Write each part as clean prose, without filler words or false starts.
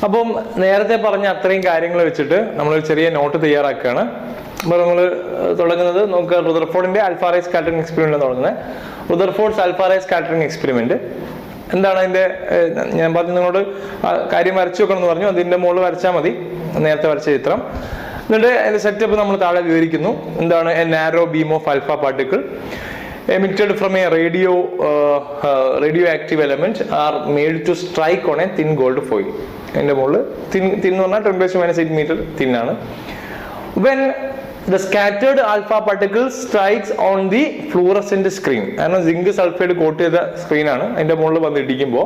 അപ്പം നേരത്തെ പറഞ്ഞ അത്രയും കാര്യങ്ങൾ വെച്ചിട്ട് നമ്മളൊരു ചെറിയ നോട്ട് തയ്യാറാക്കുകയാണ്. അപ്പോൾ നമ്മൾ തുടങ്ങുന്നത് നമുക്ക് റുദർഫോർഡിന്റെ ആൽഫ റൈ സ്കാറ്ററിംഗ് എക്സ്പെരിമെന്റ് തുടങ്ങുന്നത്. റുദർഫോർഡ്സ് ആൽഫ റൈ സ്കാറ്ററിംഗ് എക്സ്പെരിമെന്റ് എന്താണ് അതിന്റെ, ഞാൻ പറഞ്ഞു നിങ്ങളോട് കാര്യം വരച്ചു വെക്കണം എന്ന് പറഞ്ഞു. അതിന്റെ മുകളിൽ വരച്ചാൽ മതി, നേരത്തെ വരച്ച ചിത്രം. എന്നിട്ട് അതിന്റെ സെറ്റപ്പ് നമ്മൾ താഴെ വിവരിക്കുന്നു. എന്താണ് A narrow beam of alpha particle emitted from a radioactive element are made to strike on a thin gold foil. അതിന്റെ മുകളിൽ thin എന്ന് പറഞ്ഞാൽ 10⁻⁸ meter thin ആണ്. When the scattered alpha particle strikes on the fluorescent screen, കാരണം zinc sulphide coat ചെയ്ത screen ആണ്, അതിന്റെ മുകളിൽ വന്ന് ഇടിക്കുമ്പോൾ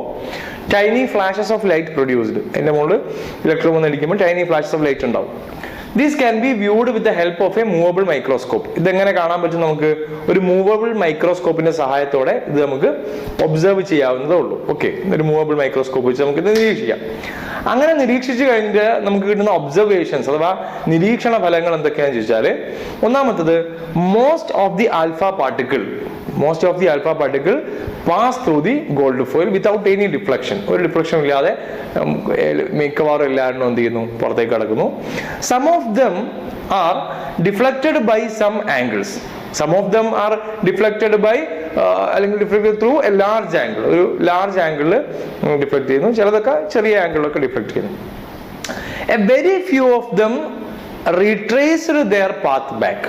tiny flashes of light produced. അതിന്റെ മുകളിൽ ഇലക്ട്രോൺ വന്ന് ഇടിക്കുമ്പോൾ ടൈനി ഫ്ലാഷസ് ഓഫ് ലൈറ്റ് ഉണ്ടാവും. This can be viewed with the help of a movable microscope. ഇതെങ്ങനെ കാണാൻ പറ്റും? നമുക്ക് ഒരു മൂവബിൾ മൈക്രോസ്കോപ്പിന്റെ സഹായത്തോടെ ഇത് നമുക്ക് ഒബ്സർവ് ചെയ്യാവുന്നതേ ഉള്ളൂ. ഓക്കെ, ഒരു മൂവബിൾ മൈക്രോസ്കോപ്പ് വെച്ച് നമുക്ക് ഇത് നിരീക്ഷിക്കാം. അങ്ങനെ നിരീക്ഷിച്ചു കഴിഞ്ഞിട്ട് നമുക്ക് കിട്ടുന്ന ഒബ്സർവേഷൻസ് അഥവാ നിരീക്ഷണ ഫലങ്ങൾ എന്തൊക്കെയാണെന്ന് ചോദിച്ചാൽ, ഒന്നാമത്തത് most of the alpha particle pass through the gold foil without any deflection. ഒരു ഡിഫ്ലക്ഷൻ ഇല്ലാതെ മിക്കവാറും എല്ലാവരും എന്ത് ചെയ്യുന്നു, പുറത്തേക്ക് കടക്കുന്നു. Some of them are deflected by some angles. Some of them are deflected by അല്ലെങ്കിൽ deflected through A large angle. ഒരു ലാർജ് ആംഗിളിൽ ഡിഫ്ലക്ട് ചെയ്യുന്നു, ചിലതൊക്കെ ചെറിയ ആംഗിളിലൊക്കെ ഡിഫ്ലക്ട് ചെയ്യുന്നു. A very few of them retraced their path back.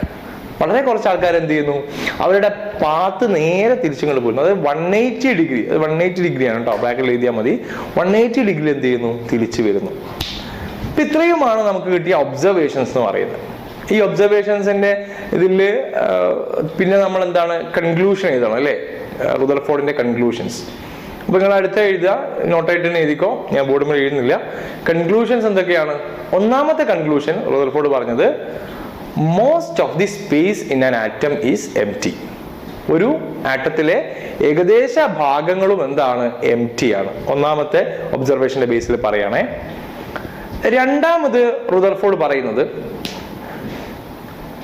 വളരെ കുറച്ച് ആൾക്കാർ എന്ത് ചെയ്യുന്നു, അവരുടെ പാത്ത് നേരെ തിരിച്ചിങ്ങോട്ട് പോകുന്നു. അതായത് 180 ഡിഗ്രി, അത് 180 ഡിഗ്രിയാണ് കേട്ടോ, ബാക്കിൽ എഴുതിയാൽ മതി. 180 ഡിഗ്രി എന്ത് ചെയ്യുന്നു, തിരിച്ചു വരുന്നു. ഇപ്പൊ ഇത്രയുമാണ് നമുക്ക് കിട്ടിയ ഒബ്സർവേഷൻസ് എന്ന് പറയുന്നത്. ഈ ഒബ്സർവേഷൻസിന്റെ ഇതിൽ പിന്നെ നമ്മൾ എന്താണ് കൺക്ലൂഷൻ എഴുതണം അല്ലേ, റുദർഫോർഡിന്റെ കൺക്ലൂഷൻസ്. അപ്പൊ നിങ്ങൾ അടുത്ത എഴുതുക, നോട്ടായിട്ട് തന്നെ എഴുതിക്കോ, ഞാൻ ബോർഡിൽ എഴുതുന്നില്ല. കൺക്ലൂഷൻസ് എന്തൊക്കെയാണ്? ഒന്നാമത്തെ കൺക്ലൂഷൻ റുദർഫോർഡ് പറഞ്ഞത്, most of the space in an atom is empty. ഒരു ആറ്റത്തിലെ ഏകദേശ ഭാഗങ്ങളും എന്താണ്, എംപ്റ്റി ആണ്. ഒന്നാമത്തെ ഒബ്സർവേഷന്റെ ബേസിൽ പറയുകയാണേ. രണ്ടാമത് റുദർഫോർഡ് പറയുന്നത്,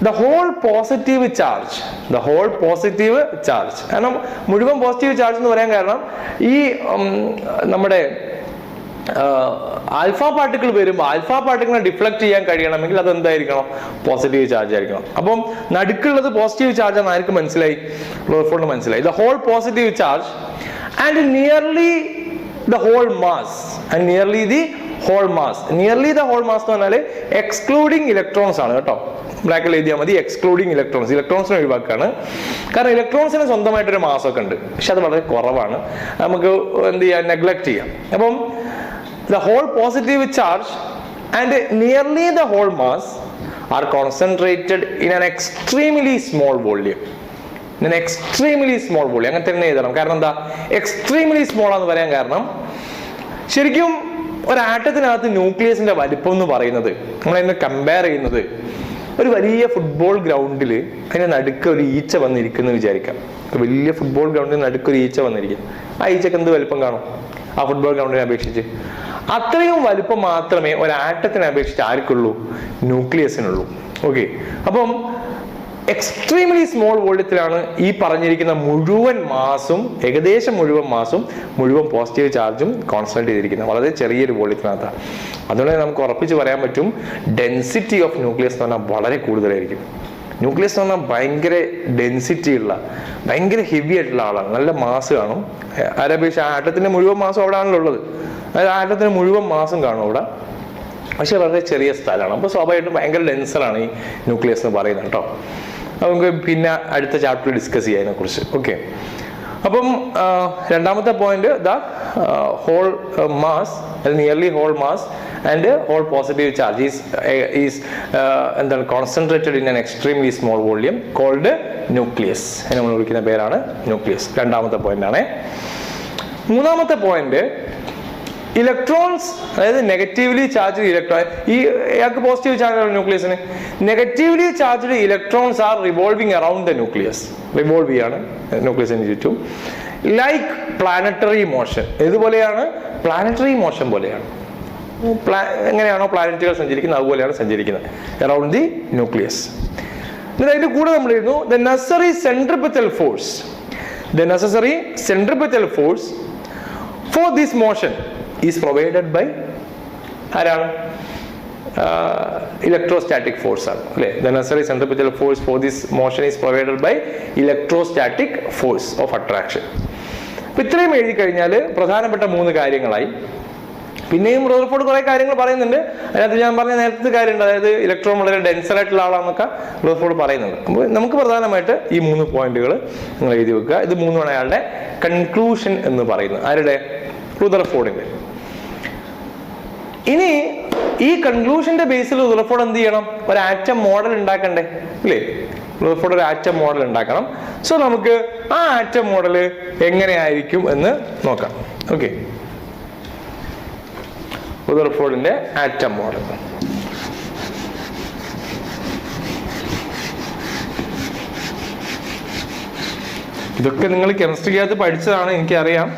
the whole positive charge, കാരണം മുഴുവൻ പോസിറ്റീവ് ചാർജ് എന്ന് പറയാൻ കാരണം ഈ നമ്മുടെ ആൽഫ പാർട്ടിക്കിൾ വരുമ്പോൾ ആൽഫ പാർട്ടിക്കിളിനെ ഡിഫ്ലക്ട് ചെയ്യാൻ കഴിയണമെങ്കിൽ അത് എന്തായിരിക്കണം, പോസിറ്റീവ് ചാർജ് ആയിരിക്കണം. അപ്പം നടുക്കുള്ളത് പോസിറ്റീവ് ചാർജ് എന്ന് ആർക്ക് മനസ്സിലായി? റുദർഫോർഡിന് മനസ്സിലായി. The whole positive charge and nearly the whole mass nearly the whole mass എന്ന് പറഞ്ഞാൽ എക്സ്ക്ലൂഡിങ് ഇലക്ട്രോൺസ് ആണ് കേട്ടോ. ബ്ലാക്കിൽ എഴുതിയാൽ മതി, എക്സ്ക്ലൂഡിങ് ഇലക്ട്രോൺസിനെ ഒഴിവാക്കാണ്. കാരണം ഇലക്ട്രോൺസിന് സ്വന്തമായിട്ടൊരു മാസമൊക്കെ ഉണ്ട്, പക്ഷെ അത് വളരെ കുറവാണ്, നമുക്ക് എന്ത് ചെയ്യാം, നെഗ്ലക്ട് ചെയ്യാം. അപ്പം the whole positive charge and nearly the whole mass are concentrated in an extremely small volume. അങ്ങനെ തന്നെ എഴുതണം. കാരണം എന്താ എക്സ്ട്രീംലി സ്മോൾ ആണെന്ന് പറയാൻ കാരണം, ശരിക്കും ഒരു ആറ്റത്തിനകത്ത് ന്യൂക്ലിയസിന്റെ വലിപ്പം എന്ന് പറയുന്നത് നമ്മളതിനെ കമ്പയർ ചെയ്യുന്നത് ഒരു വലിയ ഫുട്ബോൾ ഗ്രൗണ്ടിൽ അതിന്റെ നടുക്ക് ഒരു ഈച്ച വന്നിരിക്കുന്നു വിചാരിക്കാം. വലിയ ഫുട്ബോൾ ഗ്രൗണ്ടിൽ നടുക്ക് ഒരു ഈച്ച വന്നിരിക്കും. ആ ഈച്ചക്ക് എന്ത് വലിപ്പം കാണും? ആ ഫുട്ബോൾ ഗ്രൗണ്ടിനെ അപേക്ഷിച്ച് അത്രയും വലുപ്പം മാത്രമേ ഒരു ആറ്റത്തിനെ അപേക്ഷിച്ച് ആർക്കുള്ളൂ, ന്യൂക്ലിയസിനുള്ളൂ. ഓക്കെ, അപ്പം എക്സ്ട്രീംലി സ്മോൾ വോള്യത്തിലാണ് ഈ പറഞ്ഞിരിക്കുന്ന മുഴുവൻ മാസും, ഏകദേശം മുഴുവൻ മാസും, മുഴുവൻ പോസിറ്റീവ് ചാർജും കോൺസെൻട്രേറ്റ് ചെയ്തിരിക്കുന്നത് വളരെ ചെറിയൊരു വോള്യത്തിനകത്താണ്. അതുകൊണ്ട് നമുക്ക് ഉറപ്പിച്ച് പറയാൻ പറ്റും, ഡെൻസിറ്റി ഓഫ് ന്യൂക്ലിയസ് എന്ന് പറഞ്ഞാൽ വളരെ കൂടുതലായിരിക്കും. ന്യൂക്ലിയസ് എന്ന് പറഞ്ഞാൽ ഭയങ്കര ഡെൻസിറ്റി ഉള്ള, ഭയങ്കര ഹെവി ആയിട്ടുള്ള ആളാണ്, നല്ല മാസ് കാണും. ആരപേക്ഷ ആറ്റത്തിന്റെ മുഴുവൻ മാസം അവിടെ ആണല്ലോ ഉള്ളത്, അതായത് ആറ്റത്തിന് മുഴുവൻ മാസം കാണും അവിടെ, പക്ഷെ വളരെ ചെറിയ സ്ഥലമാണ്. അപ്പോൾ സ്വാഭാവികമായിട്ടും ഭയങ്കര ഡെൻസറാണ് ഈ ന്യൂക്ലിയസ് എന്ന് പറയുന്നത് കേട്ടോ. നമുക്ക് പിന്നെ അടുത്ത ചാപ്റ്ററിൽ ഡിസ്കസ് ചെയ്യാം അതിനെക്കുറിച്ച്. ഓക്കെ, അപ്പം രണ്ടാമത്തെ point, the whole mass, nearly whole mass and whole positive charge is എന്താണ് concentrated in an extremely small volume called nucleus. അതിനെ നമ്മൾ വിളിക്കുന്ന പേരാണ് ന്യൂക്ലിയസ്. രണ്ടാമത്തെ പോയിന്റ് ആണ്. മൂന്നാമത്തെ പോയിന്റ്, ഇലക്ട്രോൺസ്, അതായത് നെഗറ്റീവ്ലി ചാർജ്ഡ് ഇലക്ട്രോൺ, ഈ ഇയാൾക്ക് പോസിറ്റീവ് ചാർജ് ആണ് ന്യൂക്ലിയസിന്, negatively charged electrons are revolving around the nucleus, revolve ചെയ്യാണ് ന്യൂക്ലിയസിന് ചുറ്റും. ലൈക്ക് പ്ലാനറ്ററി മോഷൻ, ഇതുപോലെയാണ് പ്ലാനറ്ററി മോഷൻ പോലെയാണ്. എങ്ങനെയാണോ പ്ലാനറ്റുകൾ സഞ്ചരിക്കുന്നത് അതുപോലെയാണ് സഞ്ചരിക്കുന്നത് അറൌണ്ട് ദി ന്യൂക്ലിയസ്. അതിന്റെ കൂടെ നമ്മൾ എഴുതുന്നു, the necessary centripetal force for this motion is provided by ആരാണ്? Electrostatic force ആണ് അല്ലേ? The necessary centripetal force for this motion is provided by electrostatic force of attraction. അപ്പൊ ഇത്രയും എഴുതി കഴിഞ്ഞാൽ പ്രധാനപ്പെട്ട 3 കാര്യങ്ങളായി. പിന്നെയും റദർഫോർഡ് കുറെ കാര്യങ്ങൾ പറയുന്നുണ്ട്. അതിനകത്ത് ഞാൻ പറഞ്ഞ നേരത്തെ കാര്യമുണ്ട്, അതായത് ഇലക്ട്രോൺ വളരെ ഡെൻസർ ആയിട്ടുള്ള ആളാണെന്നൊക്കെ റദർഫോർഡ് പറയുന്നുണ്ട്. അപ്പോൾ നമുക്ക് പ്രധാനമായിട്ട് ഈ 3 പോയിന്റുകൾ നിങ്ങൾ എഴുതി വെക്കുക. ഇത് 3 അയാളുടെ കൺക്ലൂഷൻ എന്ന് പറയുന്നത്. ആരുടെ? റദർഫോർഡിന്റെ. ഇനി ഈ കൺക്ലൂഷന്റെ ബേസിൽ റദർഫോർഡ് എന്ത് ചെയ്യണം? ഒരു ആറ്റം മോഡൽ ഉണ്ടാക്കണ്ടേ അല്ലേ? റദർഫോർഡ് ഒരു ആറ്റം മോഡൽ ഉണ്ടാക്കണം. സോ നമുക്ക് ആ ആറ്റം മോഡൽ എങ്ങനെയായിരിക്കും എന്ന് നോക്കാം. ഓക്കെ, റദർഫോർഡിന്റെ ആറ്റം മോഡൽ. ഇതൊക്കെ നിങ്ങൾ കെമിസ്ട്രിക്കകത്ത് പഠിച്ചതാണ്, എനിക്കറിയാം.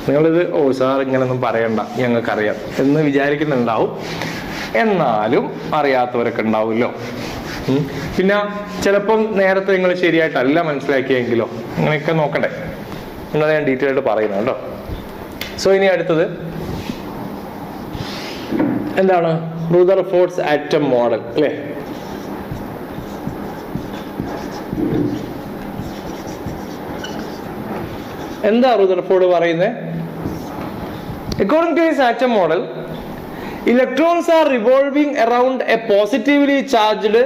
നിങ്ങളിത് സാർ ഇങ്ങനൊന്നും പറയണ്ട, ഞങ്ങൾക്കറിയാം എന്ന് വിചാരിക്കുന്നുണ്ടാവും. എന്നാലും അറിയാത്തവരൊക്കെ ഉണ്ടാവുമല്ലോ. പിന്നെ ചിലപ്പം നേരത്തെ നിങ്ങൾ ശരിയായിട്ടല്ല മനസ്സിലാക്കിയെങ്കിലോ, അങ്ങനെയൊക്കെ നോക്കണ്ടേ എന്നാണ് ഞാൻ ഡീറ്റെയിൽ ആയിട്ട് പറയുന്നത് കേട്ടോ. സോ ഇനി അടുത്തത് എന്താണ്? റദർഫോർഡ്സ് ആറ്റം മോഡൽ അല്ലേ? എന്താ റദർഫോർഡ് പറയുന്നത്? According to his atom model, electrons are revolving around a positively charged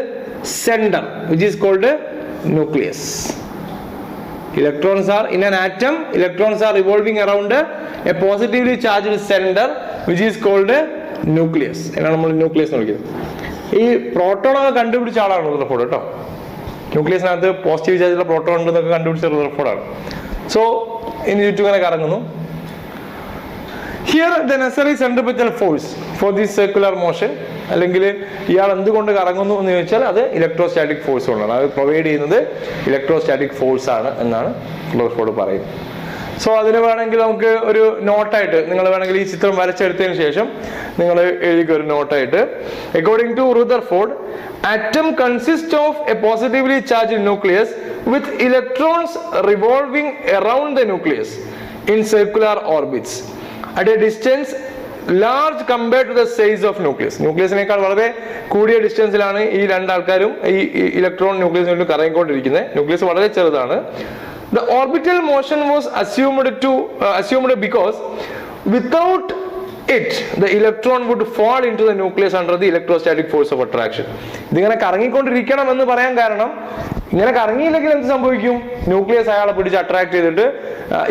center, which is called a nucleus. Electrons are in an atom. Electrons are revolving around a positively charged center, which is called a nucleus. എന്നാണ് നമ്മൾ nucleus എന്ന് വിളിക്കുന്നത്. ഈ proton ഒക്കെ കണ്ടുപിടിച്ച ആളാണ് Rutherford കേട്ടോ. ന്യൂക്ലിയസിനകത്ത് positive ചാർജുള്ള പ്രോട്ടോൺ ഉണ്ടെന്നൊക്കെ കണ്ടുപിടിച്ച റദർഫോർഡാണ്. സോ ഇനി ചുറ്റും ഇങ്ങനെ കറങ്ങുന്നു. Here the necessary centripetal force for this circular motion, അല്ലെങ്കിൽ ഇയാൾ എന്തുകൊണ്ട് കറങ്ങുന്നു എന്ന് ചോദിച്ചാൽ അത് ഇലക്ട്രോസ്റ്റാറ്റിക് ഫോഴ്സ് കൊണ്ടാണ്. അത് പ്രൊവൈഡ് ചെയ്യുന്നത് ഇലക്ട്രോസ്റ്റാറ്റിക് ഫോഴ്സ് ആണ് എന്നാണ് റദർഫോർഡ് പറയുന്നത്. സോ അതിന് വേണമെങ്കിൽ നമുക്ക് ഒരു നോട്ടായിട്ട് നിങ്ങൾ വേണമെങ്കിൽ ഈ ചിത്രം വരച്ചെടുത്തതിന് ശേഷം നിങ്ങൾ എഴുതിക്കുക ഒരു നോട്ടായിട്ട്. According to Rutherford, atom consists of a positively charged nucleus with electrons revolving around the nucleus in circular orbits at a distance large compared to the size of nucleus. ന്യൂക്ലിയസിനേക്കാൾ വളരെ കൂടിയ ഡിസ്റ്റൻസിലാണ് ഈ രണ്ടാൾക്കാരും ഈ ഇലക്ട്രോൺ ന്യൂക്ലിയസിന് വേണ്ടി കറങ്ങിക്കൊണ്ടിരിക്കുന്നത്. ന്യൂക്ലിയസ് വളരെ ചെറുതാണ്. The orbital motion was assumed because without it the electron would fall into the nucleus under the electrostatic force of attraction. ഇതിങ്ങനെ കറങ്ങിക്കൊണ്ടിരിക്കണം എന്ന് പറയാൻ കാരണം, ഇങ്ങനെ കറങ്ങിയില്ലെങ്കിൽ എന്ത് സംഭവിക്കും? ന്യൂക്ലിയസ് അയാളെ പിടിച്ച് അട്രാക്ട് ചെയ്തിട്ട്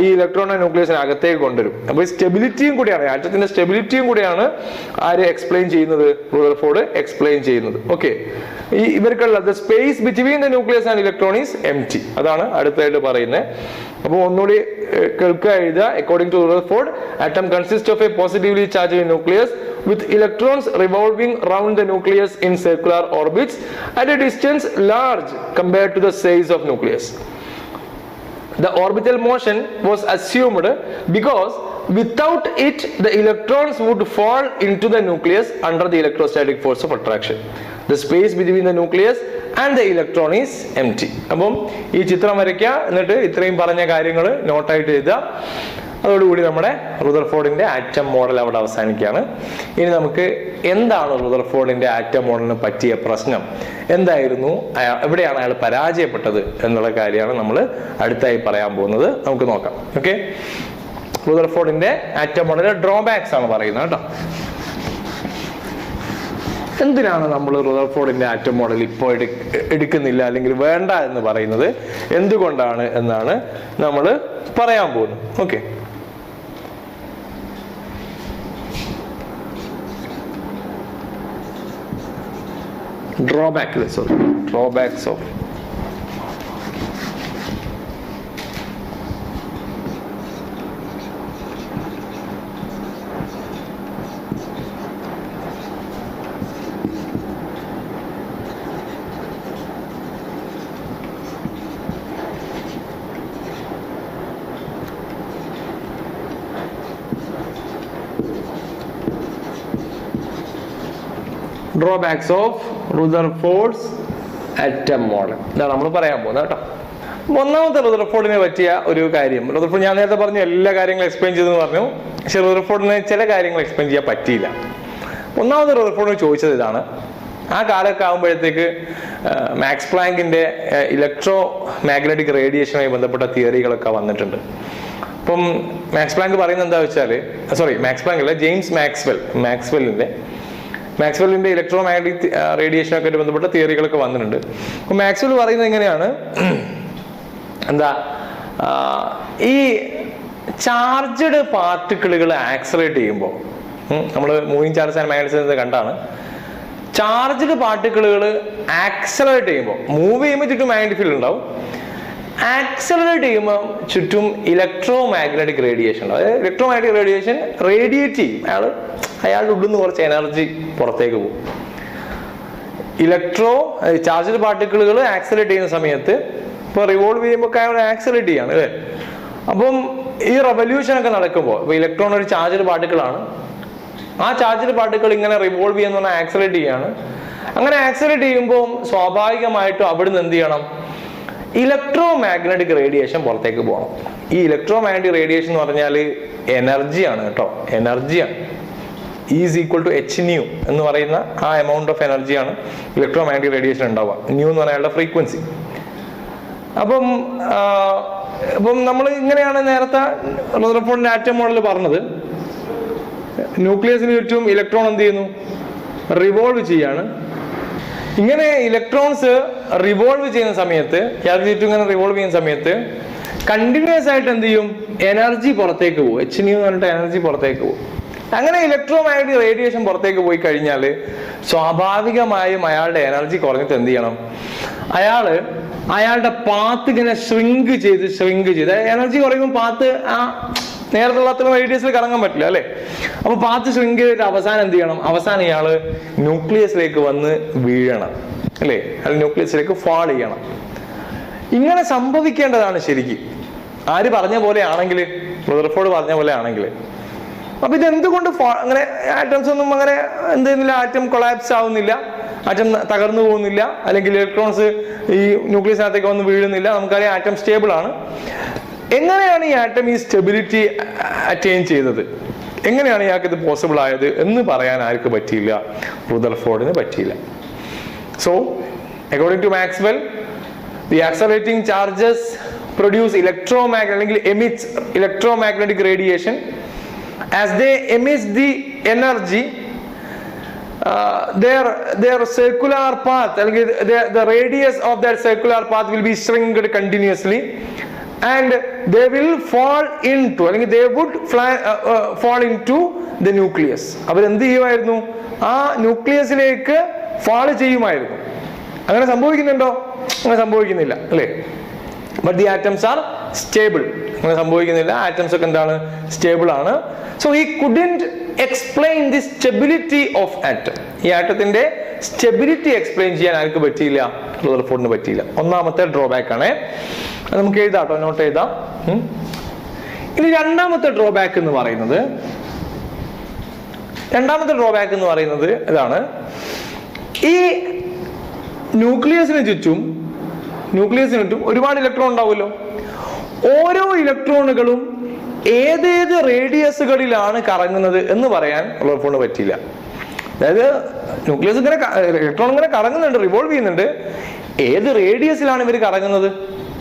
ഈ ഇലക്ട്രോണിനെ ന്യൂക്ലിയസിന് അകത്തേക്ക് കൊണ്ടുവരും. അപ്പൊ ഈ സ്റ്റെബിലിറ്റിയും കൂടിയാണ്, ആറ്റത്തിന്റെ സ്റ്റെബിലിറ്റിയും കൂടിയാണ് ആര് എക്സ്പ്ലെയിൻ ചെയ്യുന്നത്? റദർഫോർഡ് എക്സ്പ്ലെയിൻ ചെയ്യുന്നത്. ഓക്കെ, ഈ ഇവർക്കുള്ള the space between the nucleus and electron is empty. അതാണ് അടുത്തായിട്ട് പറയുന്നത്. അപ്പോൾ ഒന്നുകൂടി കേൾക്കുക, എഴുതുക. According to Rutherford, atom consists of a positively charged nucleus with electrons revolving around the nucleus in circular orbits at a distance large compared to the size of nucleus. The orbital motion was assumed because without it the electrons would fall into the nucleus under the electrostatic force of attraction. The space between the nucleus and the electron is empty. അപ്പം ഈ ചിത്രം വരയ്ക്കുക, എന്നിട്ട് ഇത്രയും പറഞ്ഞ കാര്യങ്ങൾ നോട്ടായിട്ട് എഴുതുക. അതോടുകൂടി നമ്മുടെ റദർഫോർഡിന്റെ ആറ്റം മോഡൽ അവിടെ അവസാനിക്കുകയാണ്. ഇനി നമുക്ക് എന്താണ് റദർഫോർഡിന്റെ ആറ്റം മോഡലിന് പറ്റിയ പ്രശ്നം, എന്തായിരുന്നു, എവിടെയാണ് അയാൾ പരാജയപ്പെട്ടത് എന്നുള്ള കാര്യമാണ് നമ്മൾ അടുത്തായി പറയാൻ പോകുന്നത്. നമുക്ക് നോക്കാം. ഓക്കെ, റദർഫോർഡിന്റെ ആറ്റം മോഡലിന്റെ ഡ്രോബാക്സ് ആണ് പറയുന്നത് കേട്ടോ. എന്തിനാണ് നമ്മൾ റദർഫോർഡിന്റെ ആറ്റം മോഡൽ ഇപ്പോൾ എടുക്കുന്നില്ല അല്ലെങ്കിൽ വേണ്ട എന്ന് പറയുന്നത്? എന്തുകൊണ്ടാണ് എന്നാണ് നമ്മൾ പറയാൻ പോകുന്നത്. Okay, drawbacks of Rutherford's atom model. ഇതാണ് നമ്മൾ പറയാൻ പോകുന്നത് കേട്ടോ. ഒന്നാമത്തെ റദർഫോർഡിനെ പറ്റിയ ഒരു കാര്യം, റദർഫോർഡ് ഞാൻ നേരത്തെ പറഞ്ഞു എല്ലാ കാര്യങ്ങളും എക്സ്പ്ലെയിൻ ചെയ്തെന്ന് പറഞ്ഞു, പക്ഷെ റദർഫോർഡിന് ചില കാര്യങ്ങൾ എക്സ്പ്ലെയിൻ ചെയ്യാൻ പറ്റിയില്ല. ഒന്നാമത് റദർഫോർഡിന് ചോദിച്ചത് ഇതാണ്, ആ കാലമൊക്കെ ആകുമ്പോഴത്തേക്ക് മാക്സ് പ്ലാങ്കിന്റെ ഇലക്ട്രോ മാഗ്നറ്റിക് റേഡിയേഷനുമായി ബന്ധപ്പെട്ട തിയറികളൊക്കെ വന്നിട്ടുണ്ട്. അപ്പം മാക്സ് പ്ലാങ്ക് പറയുന്നത് എന്താ വെച്ചാല്, മാക്സ് പ്ലാങ്ക് അല്ല, ജെയിംസ് മാക്സ്വെല്ലിന്റെ ഇലക്ട്രോ മാഗ്നറ്റിക് റേഡിയേഷനൊക്കെ ആയിട്ട് ബന്ധപ്പെട്ട തിയറികളൊക്കെ വന്നിട്ടുണ്ട്. അപ്പൊ മാക്സ്വെൽ പറയുന്നത് എങ്ങനെയാണ്, എന്താ ഈ ചാർജഡ് പാർട്ടിക്കിളുകൾ ആക്സലറേറ്റ് ചെയ്യുമ്പോൾ, നമ്മൾ മൂവിങ് ചാർജ് ആൻഡ് മാഗ്നറ്റിസം കണ്ടാണ്, ചാർജഡ് പാർട്ടിക്കിളുകൾ ആക്സലറേറ്റ് ചെയ്യുമ്പോൾ, മൂവ് ചെയ്യുമ്പോൾ ചുറ്റും മാഗ്നറ്റിക് ഫീൽഡ് ഉണ്ടാവും, ആക്സലറേറ്റ് ചെയ്യുമ്പോൾ ചുറ്റും ഇലക്ട്രോ മാഗ്നറ്റിക് റേഡിയേഷൻ ഉണ്ടാവും. അതായത് ഇലക്ട്രോ മാഗ്നറ്റിക് റേഡിയേഷൻ റേഡിയേറ്റ് ചെയ്യും, അയാളുടെ ഉള്ളിൽ നിന്ന് കുറച്ച് എനർജി പുറത്തേക്ക് പോകും. ചാർജഡ് പാർട്ടിക്കിളുകൾ ആക്സലറേറ്റ് ചെയ്യുന്ന സമയത്ത്, ഇപ്പൊ റിവോൾവ് ചെയ്യുമ്പോൾ അയാൾ ആക്സലറേറ്റ് ചെയ്യാണ് അല്ലേ. അപ്പം ഈ റെവല്യൂഷൻ ഒക്കെ നടക്കുമ്പോൾ, ഇപ്പൊ ഇലക്ട്രോൺ ഒരു ചാർജഡ് പാർട്ടിക്കിളാണ്, ആ ചാർജഡ് പാർട്ടിക്കിൾ ഇങ്ങനെ റിവോൾവ് ചെയ്യുന്ന പറഞ്ഞാൽ ആക്സലറേറ്റ് ചെയ്യാണ്. അങ്ങനെ ആക്സലറേറ്റ് ചെയ്യുമ്പോൾ സ്വാഭാവികമായിട്ടും അവിടുന്ന് എന്ത് ചെയ്യണം, ഇലക്ട്രോ മാഗ്നറ്റിക് റേഡിയേഷൻ പുറത്തേക്ക് പോകണം. ഈ ഇലക്ട്രോ മാഗ്നറ്റിക് റേഡിയേഷൻ എന്ന് പറഞ്ഞാൽ എനർജിയാണ് കേട്ടോ, എനർജിയാണ്. Is equal to h nu എന്ന് പറയുന്ന ആ എമൗണ്ട് ഓഫ് എനർജിയാണ് ഇലക്ട്രോ മാഗ്നറ്റിക് റേഡിയേഷൻ ഉണ്ടാവുക. ന്യൂ എന്ന് പറഞ്ഞാൽ ഫ്രീക്വൻസി. അപ്പം നമ്മൾ ഇങ്ങനെയാണ് നേരത്തെ റദർഫോർഡിന്റെ ആറ്റം മോഡൽ പറഞ്ഞത്. ന്യൂക്ലിയസിന് ചുറ്റും ഇലക്ട്രോൺ എന്ത് ചെയ്യുന്നു, റിവോൾവ് ചെയ്യാണ്. ഇങ്ങനെ ഇലക്ട്രോൺസ് റിവോൾവ് ചെയ്യുന്ന സമയത്ത്, ചുറ്റും ഇങ്ങനെ റിവോൾവ് ചെയ്യുന്ന സമയത്ത് കണ്ടിന്യൂസ് ആയിട്ട് എന്ത് ചെയ്യും, എനർജി പുറത്തേക്ക് പോകും. എച്ച് ന്യൂ എന്ന് പറഞ്ഞിട്ട് എനർജി പുറത്തേക്ക് പോകും. അങ്ങനെ ഇലക്ട്രോ മാഗ്നറ്റിക് റേഡിയേഷൻ പുറത്തേക്ക് പോയി കഴിഞ്ഞാൽ സ്വാഭാവികമായും അയാളുടെ എനർജി കുറഞ്ഞിട്ട് എന്ത് ചെയ്യണം, അയാളുടെ പാത്ത് ഇങ്ങനെ ഷ്രിങ്ക് ചെയ്ത് എനർജി കുറയുമ്പോൾ പാത്ത് ആ നേരത്തെ അത്ര റേഡിയസിൽ കറങ്ങാൻ പറ്റില്ല അല്ലെ. അപ്പൊ പാത്ത് ഷ്രിങ്ക് ചെയ്തിട്ട് അവസാനം എന്ത് ചെയ്യണം, അവസാനം ഇയാള് ന്യൂക്ലിയസിലേക്ക് വന്ന് വീഴണം അല്ലെ, അല്ലെങ്കിൽ ന്യൂക്ലിയസിലേക്ക് ഫാൾ ചെയ്യണം. ഇങ്ങനെ സംഭവിക്കേണ്ടതാണ് ശരിക്കും. ആര് പറഞ്ഞ പോലെ ആണെങ്കിൽ, റദർഫോർഡ് പറഞ്ഞ പോലെ ആണെങ്കിൽ. അപ്പൊ ഇതെന്തുകൊണ്ട് അങ്ങനെ ആറ്റംസ് ഒന്നും അങ്ങനെ എന്ത് ചെയ്യുന്നില്ല, ആറ്റം കൊളാപ്സ് ആവുന്നില്ല, ആറ്റം തകർന്നു പോകുന്നില്ല, അല്ലെങ്കിൽ ഇലക്ട്രോൺസ് ഈ ന്യൂക്ലിയസിനകത്തേക്ക് വന്ന് വീഴുന്നില്ല. നമുക്കറിയാം ആറ്റം സ്റ്റേബിൾ ആണ്. എങ്ങനെയാണ് ഈ ആറ്റം ഈ സ്റ്റെബിലിറ്റി അറ്റൈൻ ചെയ്തത്, എങ്ങനെയാണ് ഇയാൾക്ക് ഇത് പോസിബിൾ ആയത് എന്ന് പറയാൻ ആർക്ക് പറ്റിയില്ല, റദർഫോർഡിന് പറ്റിയില്ല. So according to Maxwell, the accelerating charges produce അല്ലെങ്കിൽ emits electromagnetic radiation. As they emit the energy, their circular path, the radius of that circular path will be shrinked continuously, and they will fall into, they would fall into the nucleus. അവർ എന്ത് ചെയ്യുമായിരുന്നു, ആ ന്യൂക്ലിയസിലേക്ക് fall ചെയ്യുമായിരുന്നു. അങ്ങനെ സംഭവിക്കുന്നുണ്ടോ? അങ്ങനെ സംഭവിക്കുന്നില്ല അല്ലേ. But the atoms are stable. അങ്ങനെ സംഭവിക്കുന്നില്ല, ആറ്റംസ് ഒക്കെ എന്താണ്, സ്റ്റേബിൾ ആണ്. So he couldn't explain the stability of atom. ഈ ആറ്റത്തിന്റെ സ്റ്റെബിലിറ്റി എക്സ്പ്ലെയിൻ ചെയ്യാൻ ആർക്ക് പറ്റിയില്ല, റദർഫോർഡിന് പറ്റിയില്ല. ഒന്നാമത്തെ ഡ്രോബാക്ക് ആണ്. അത് നമുക്ക് എഴുതാട്ടോ, നോട്ട് എഴുതാം. ഇനി രണ്ടാമത്തെ ഡ്രോബാക്ക് എന്ന് പറയുന്നത് ഇതാണ്. ഈ ന്യൂക്ലിയസിന് ചുറ്റും ഒരുപാട് ഇലക്ട്രോൺ ഉണ്ടാവുമല്ലോ. ഓരോ ഇലക്ട്രോണുകളും ഏതേത് റേഡിയസുകളിലാണ് കറങ്ങുന്നത് എന്ന് പറയാൻ റദർഫോർഡിന് പറ്റിയില്ല. അതായത് ന്യൂക്ലിയസ് ഇലക്ട്രോൺ ഇങ്ങനെ കറങ്ങുന്നുണ്ട്, റിവോൾവ് ചെയ്യുന്നുണ്ട്. ഏത് റേഡിയസിലാണ് ഇവർ കറങ്ങുന്നത്,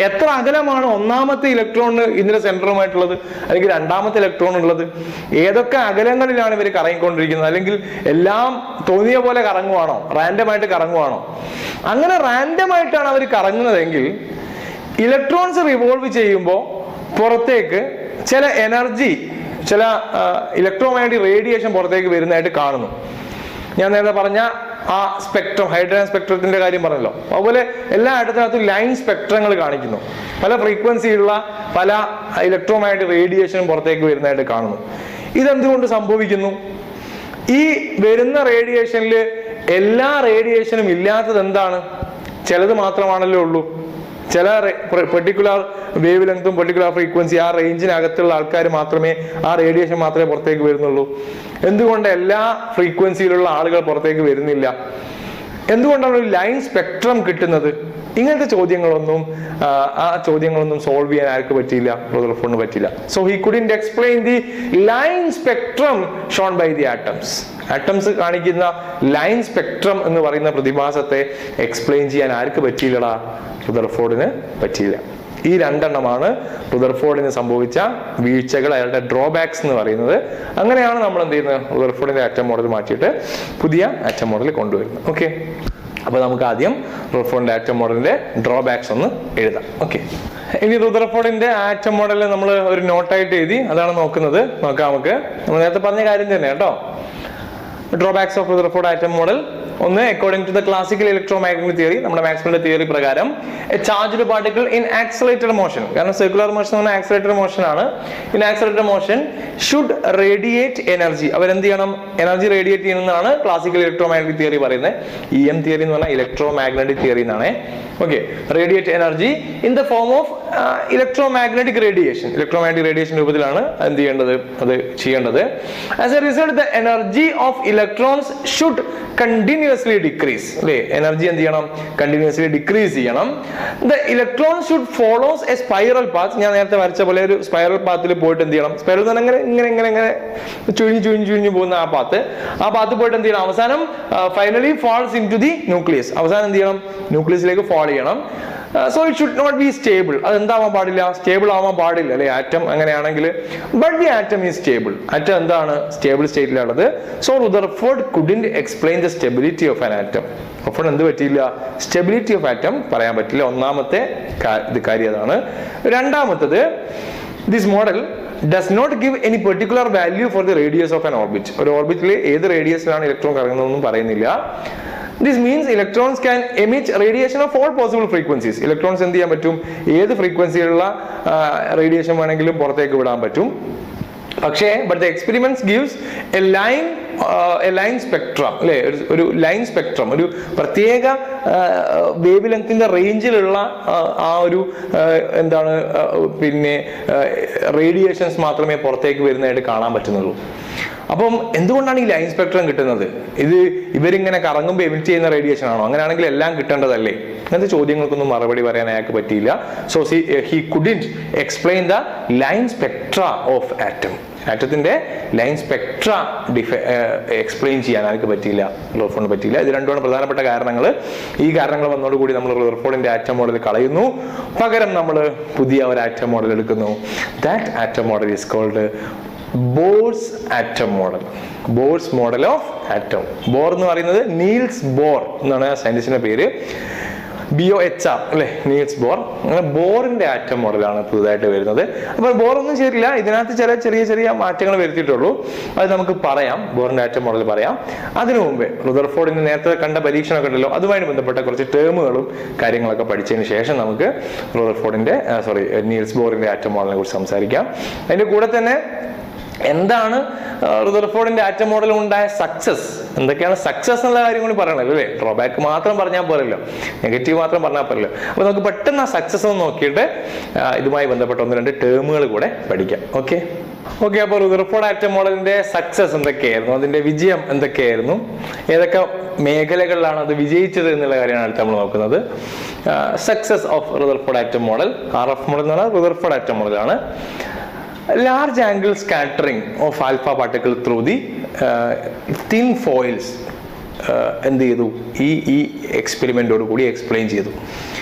എത്ര അകലമാണ് ഒന്നാമത്തെ ഇലക്ട്രോണിന് ഇതിന്റെ സെന്ററുമായിട്ടുള്ളത്, അല്ലെങ്കിൽ രണ്ടാമത്തെ ഇലക്ട്രോൺ ഉള്ളത്, ഏതൊക്കെ അകലങ്ങളിലാണ് ഇവർ കറങ്ങിക്കൊണ്ടിരിക്കുന്നത്, അല്ലെങ്കിൽ എല്ലാം തോന്നിയ പോലെ കറങ്ങുവാണോ, റാൻഡമായിട്ട് കറങ്ങുവാണോ? അങ്ങനെ റാൻഡമായിട്ടാണ് അവർ കറങ്ങുന്നതെങ്കിൽ ഇലക്ട്രോൺസ് റിവോൾവ് ചെയ്യുമ്പോൾ പുറത്തേക്ക് ചില എനർജി, ചില ഇലക്ട്രോമാഗ്നറ്റിക് റേഡിയേഷൻ പുറത്തേക്ക് വരുന്നതായിട്ട് കാണുന്നു. ഞാൻ നേരത്തെ പറഞ്ഞ ആ സ്പെക്ട്രം, ഹൈഡ്രജൻ സ്പെക്ട്രത്തിന്റെ കാര്യം പറഞ്ഞല്ലോ. അതുപോലെ എല്ലാ ആറ്റത്തിനകത്തും ലൈൻ സ്പെക്ട്രങ്ങൾ കാണിക്കുന്നു. പല ഫ്രീക്വൻസിയുള്ള പല ഇലക്ട്രോമാഗ്നറ്റിക് റേഡിയേഷനും പുറത്തേക്ക് വരുന്നതായിട്ട് കാണുന്നു. ഇതെന്തുകൊണ്ട് സംഭവിക്കുന്നു? ഈ വരുന്ന റേഡിയേഷനിൽ എല്ലാ റേഡിയേഷനും ഇല്ലാത്തത് എന്താണ്? ചിലത് മാത്രമാണല്ലോ ഉള്ളൂ. ചില പെർട്ടിക്കുലർ വേവ് ലെങ്തും പെർട്ടിക്കുലർ ഫ്രീക്വൻസി, ആ റേഞ്ചിനകത്തുള്ള ആൾക്കാർ മാത്രമേ, ആ റേഡിയേഷൻ മാത്രമേ പുറത്തേക്ക് വരുന്നുള്ളൂ. എന്തുകൊണ്ട് എല്ലാ ഫ്രീക്വൻസിയിലുള്ള ആളുകൾ പുറത്തേക്ക് വരുന്നില്ല? എന്തുകൊണ്ടാണ് ഒരു ലൈൻ സ്പെക്ട്രം കിട്ടുന്നത്? ഇങ്ങനത്തെ ചോദ്യങ്ങളൊന്നും ആ ചോദ്യങ്ങളൊന്നും സോൾവ് ചെയ്യാൻ ആർക്ക് പറ്റിയില്ല? റുദർഫോർഡിന് പറ്റില്ല. So he couldn't explain the line spectrum shown by the atoms. Atoms കാണിക്കുന്ന ലൈൻ സ്പെക്ട്രം എന്ന് പറയുന്ന പ്രതിഭാസത്തെ എക്സ്പ്ലെയിൻ ചെയ്യാൻ ആർക്ക് പറ്റിയില്ലടാ? റുദർഫോർഡിന് പറ്റിയില്ല. ഈ രണ്ടെണ്ണമാണ് റുദർഫോർഡിന് സംഭവിച്ച വീഴ്ചകൾ, അയാളുടെ ഡ്രോബാക്സ് എന്ന് പറയുന്നത്. അങ്ങനെയാണ് നമ്മൾ എന്ത് ചെയ്യുന്നത്? റുദർഫോർഡിന്റെ ആറ്റം മോഡൽ മാറ്റിയിട്ട് പുതിയ ആറ്റം മോഡൽ കൊണ്ടുവരുന്നത്. ഓക്കെ, അപ്പൊ നമുക്ക് ആദ്യം റുദർഫോർഡിന്റെ ആറ്റം മോഡലിന്റെ ഡ്രോബാക്സ് ഒന്ന് എഴുതാം. ഓക്കെ, ഇനി റുദർഫോർഡിന്റെ ആറ്റം മോഡൽ നമ്മൾ ഒരു നോട്ടായിട്ട് എഴുതി, അതാണ് നോക്കുന്നത്. നോക്കാം നമുക്ക്. നമ്മൾ നേരത്തെ പറഞ്ഞ കാര്യം തന്നെ കേട്ടോ. Drawbacks of Rutherford atom model. ഒന്ന്, according to the classical electromagnetic theory, നമ്മുടെ മാക്സ്വെല്ലിന്റെ തിയറി പ്രകാരം a charged particle in accelerated motion, കാരണം സർക്കുലർ മോഷൻ എന്ന് പറഞ്ഞാൽ ആക്സലറേറ്റഡ് മോഷൻ ആണ്. In accelerated motion should radiate energy. അവരെന്ത് ചെയ്യണം? എനർജി റേഡിയേറ്റ് ചെയ്യുന്നതാണ് ക്ലാസിക്കൽ ഇലക്ട്രോമാഗ്നറ്റിക് തിയറി പറയുന്നത്. EM തിയറി എന്ന് പറഞ്ഞാൽ ഇലക്ട്രോമാഗ്നറ്റിക് തിയറി എന്നാണ്. Okay, radiate energy in the form of electromagnetic radiation. Electromagnetic radiation രൂപത്തിലാണ് എന്ത് ചെയ്യേണ്ടത്? അത് ചെയ്യേണ്ടത്. As A result the energy of electrons should continuously decrease. അല്ലേ, എനർജി എന്ത് ചെയ്യണം? കണ്ടിന്യൂസ്ലി ഡിക്രീസ് ചെയ്യണം. The electron should follows A spiral path. ഞാൻ നേരത്തെ വരച്ച പോലെ ഒരു സ്പൈറൽ പാത്തിൽ പോയിട്ട് എന്ത് ചെയ്യണം? സ്പൈറൽ എന്ന് പറഞ്ഞാൽ ഇങ്ങനെ ഇങ്ങനെ ഇങ്ങനെ ചുഴിഞ്ഞു പോകുന്ന ആ പാത്ത് പോയിട്ട് എന്ത് ചെയ്യണം? അവസാനം finally falls into the nucleus. അവസാനം എന്ത് ചെയ്യണം? ന്യൂക്ലിയസിലേക്ക് ഫാൾ ചെയ്യണം. So it should not be stable. അത് എന്താവാൻ പാടില്ല? സ്റ്റേബിൾ ആവാൻ പാടില്ല, അല്ലെ, ആറ്റം അങ്ങനെയാണെങ്കിൽ. But the atom is stable. Atom എന്താണ്? സ്റ്റേബിൾ സ്റ്റേറ്റിലുള്ളത്. So Rutherford couldn't explain the stability of an atom. അപ്പോൾ എന്ത് പറ്റിയില്ല? സ്റ്റെബിലിറ്റി ഓഫ് ആറ്റം പറയാൻ പറ്റില്ല. ഒന്നാമത്തെ കാര്യം അതാണ്. രണ്ടാമത്തത്, this model does not give any particular value for the radius of an orbit. ഒരു ഓർബിറ്റിൽ ഏത് റേഡിയസിലാണ് ഇലക്ട്രോൺ കറങ്ങുന്നതെന്നും പറയുന്നില്ല. This means electrons can emit radiation of all possible frequencies. Electrons എന്ത് ചെയ്യാൻ പറ്റും? ഏത് ഫ്രീക്വൻസിയിലുള്ള റേഡിയേഷൻ വേണമെങ്കിലും പുറത്തേക്ക് വിടാൻ പറ്റും. പക്ഷേ but the experiments gives a line spectrum, അല്ലെ, ഒരു ലൈൻ സ്പെക്ട്രം, ഒരു പ്രത്യേക വേവ് ലെങ്ത്തിന്റെ റേഞ്ചിലുള്ള ആ ഒരു എന്താണ് പിന്നെ റേഡിയേഷൻസ് മാത്രമേ പുറത്തേക്ക് വരുന്നതായിട്ട് കാണാൻ പറ്റുന്നുള്ളൂ. അപ്പം എന്തുകൊണ്ടാണ് ഈ ലൈൻ സ്പെക്ട്രം കിട്ടുന്നത്? ഇത് ഇവരിങ്ങനെ കറങ്ങുമ്പോൾ എമിറ്റ് ചെയ്യുന്ന റേഡിയേഷൻ ആണോ? അങ്ങനെയാണെങ്കിൽ എല്ലാം കിട്ടേണ്ടതല്ലേ? അങ്ങനത്തെ ചോദ്യങ്ങൾക്കൊന്നും മറുപടി പറയാൻ അയാൾക്ക് പറ്റിയില്ല. So he couldn't explain the line spectra of atom. ആറ്റത്തിന്റെ ലൈൻ സ്പെക്ട്ര എക്സ്പ്ലെയിൻ ചെയ്യാൻ ആർക്ക് പറ്റിയില്ല? റുദർഫോർഡിന് പറ്റിയില്ല. ഇത് രണ്ടുമാണ് പ്രധാനപ്പെട്ട കാരണങ്ങൾ. ഈ കാരണങ്ങൾ വന്നതോടുകൂടി നമ്മൾ റുദർഫോർഡിന്റെ ആറ്റം മോഡൽ കളയുന്നു. പകരം നമ്മൾ പുതിയ ഒരു ആറ്റം മോഡൽ എടുക്കുന്നു. That atom model is called Bohr's atom model. Bohr's model of atom. Bohr എന്ന് പറയുന്നത് നീൽസ് ബോർ എന്നാണ് സയന്റിസ്റ്റിന്റെ പേര്. BOHR, അല്ലെ, നീൽസ് ബോർ. അങ്ങനെ ബോറിന്റെ ആറ്റം മോഡലാണ് പുതുതായിട്ട് വരുന്നത്. അപ്പൊ ബോർ ഒന്നും ചെയ്തില്ല, ഇതിനകത്ത് ചെറിയ ചെറിയ മാറ്റങ്ങൾ വരുത്തിയിട്ടുള്ളൂ. അത് നമുക്ക് പറയാം, ബോറിന്റെ ആറ്റം മോഡൽ പറയാം. അതിനു മുമ്പേ റുദർഫോർഡിന് നേരത്തെ കണ്ട പരീക്ഷണമൊക്കെ ഉണ്ടല്ലോ, അതുമായി ബന്ധപ്പെട്ട കുറച്ച് ടേമുകളും കാര്യങ്ങളൊക്കെ പഠിച്ചതിന് ശേഷം നമുക്ക് നീൽസ് ബോറിന്റെ ആറ്റം മോഡലിനെ കുറിച്ച് സംസാരിക്കാം. അതിന്റെ കൂടെ തന്നെ എന്താണ് റുദർഫോർഡിന്റെ ആറ്റം മോഡൽ ഉണ്ടായ സക്സസ്, എന്തൊക്കെയാണ് സക്സസ് എന്നുള്ള കാര്യം കൂടി പറയണല്ലോ, അല്ലേ? ഡ്രോബാക്ക് മാത്രം പറഞ്ഞാൽ പോരല്ലോ, നെഗറ്റീവ് മാത്രം പറഞ്ഞാൽ പോരല്ലോ. അപ്പൊ നമുക്ക് പെട്ടെന്ന് ആ സക്സസ് ഒന്ന് നോക്കിയിട്ട് ഇതുമായി ബന്ധപ്പെട്ട 1-2 ടേമുകൾ കൂടെ പഠിക്കാം. ഓക്കെ, അപ്പോൾ റുദർഫോർഡ് ആറ്റം മോഡലിന്റെ സക്സസ് എന്തൊക്കെയായിരുന്നു, അതിന്റെ വിജയം എന്തൊക്കെയായിരുന്നു, ഏതൊക്കെ മേഖലകളിലാണ് അത് വിജയിച്ചത് എന്നുള്ള കാര്യമാണ് അടുത്ത് നമ്മൾ നോക്കുന്നത്. Success of Rutherford atom model, RF model എന്ന് പറഞ്ഞാൽ റുദർഫോർഡ് ആറ്റം മോഡലാണ്. Large angle scattering of alpha particle through the thin foils എന്ത് ചെയ്തു? ഈ എക്സ്പെരിമെന്റോട് കൂടി എക്സ്പ്ലെയിൻ ചെയ്തു.